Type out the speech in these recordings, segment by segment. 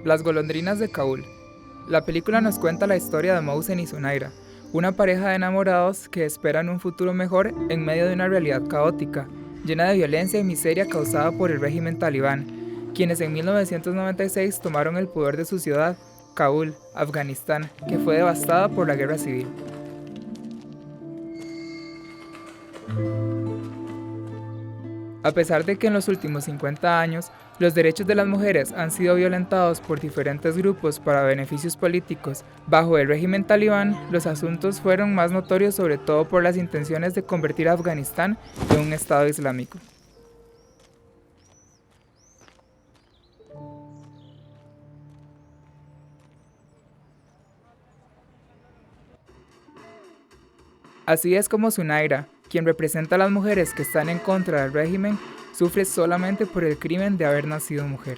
Las golondrinas de Kabul. La película nos cuenta la historia de Mohsen y Sunaira, una pareja de enamorados que esperan un futuro mejor en medio de una realidad caótica, llena de violencia y miseria causada por el régimen talibán, quienes en 1996 tomaron el poder de su ciudad, Kabul, Afganistán, que fue devastada por la guerra civil. A pesar de que en los últimos 50 años los derechos de las mujeres han sido violentados por diferentes grupos para beneficios políticos, bajo el régimen talibán, los asuntos fueron más notorios sobre todo por las intenciones de convertir a Afganistán en un estado islámico. Así es como Sunaira, quien representa a las mujeres que están en contra del régimen, sufre solamente por el crimen de haber nacido mujer.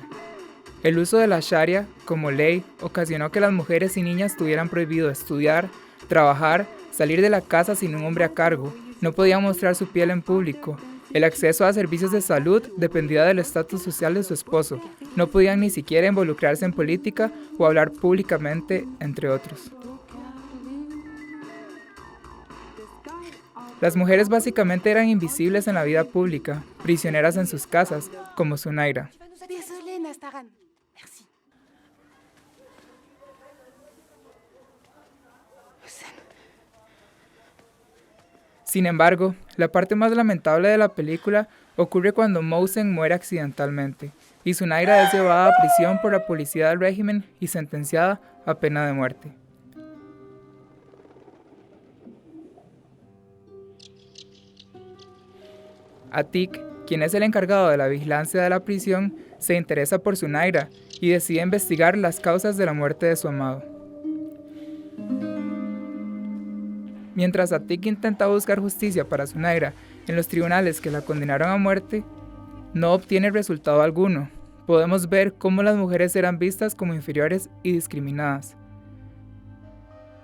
El uso de la Sharia como ley ocasionó que las mujeres y niñas tuvieran prohibido estudiar, trabajar, salir de la casa sin un hombre a cargo, no podían mostrar su piel en público, el acceso a servicios de salud dependía del estatus social de su esposo, no podían ni siquiera involucrarse en política o hablar públicamente, entre otros. Las mujeres básicamente eran invisibles en la vida pública, prisioneras en sus casas, como Sunaira. Sin embargo, la parte más lamentable de la película ocurre cuando Mohsen muere accidentalmente, y Sunaira es llevada a prisión por la policía del régimen y sentenciada a pena de muerte. Atik, quien es el encargado de la vigilancia de la prisión, se interesa por Sunaira y decide investigar las causas de la muerte de su amado. Mientras Atik intenta buscar justicia para Sunaira en los tribunales que la condenaron a muerte, no obtiene resultado alguno. Podemos ver cómo las mujeres eran vistas como inferiores y discriminadas.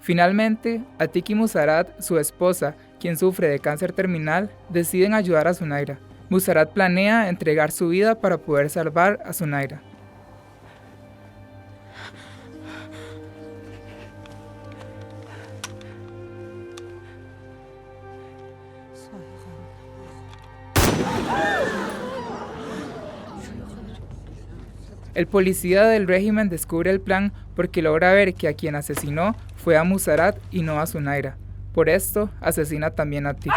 Finalmente, Atik y Musarat, su esposa, quien sufre de cáncer terminal, deciden ayudar a Sunaira. Musarat planea entregar su vida para poder salvar a Sunaira. El policía del régimen descubre el plan porque logra ver que a quien asesinó fue a Musarat y no a Sunaira. Por esto, asesina también a Atik.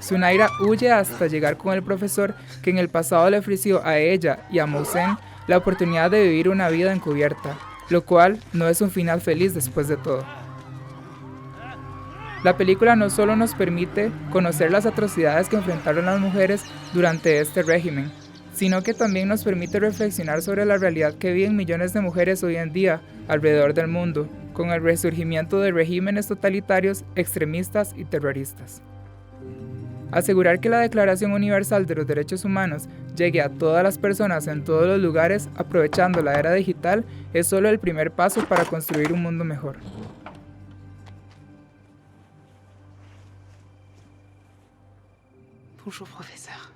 Sunaira huye hasta llegar con el profesor que en el pasado le ofreció a ella y a Mohsen la oportunidad de vivir una vida encubierta, lo cual no es un final feliz después de todo. La película no solo nos permite conocer las atrocidades que enfrentaron las mujeres durante este régimen, sino que también nos permite reflexionar sobre la realidad que viven millones de mujeres hoy en día alrededor del mundo, con el resurgimiento de regímenes totalitarios, extremistas y terroristas. Asegurar que la Declaración Universal de los Derechos Humanos llegue a todas las personas en todos los lugares aprovechando la era digital es solo el primer paso para construir un mundo mejor. Bonjour, professeur.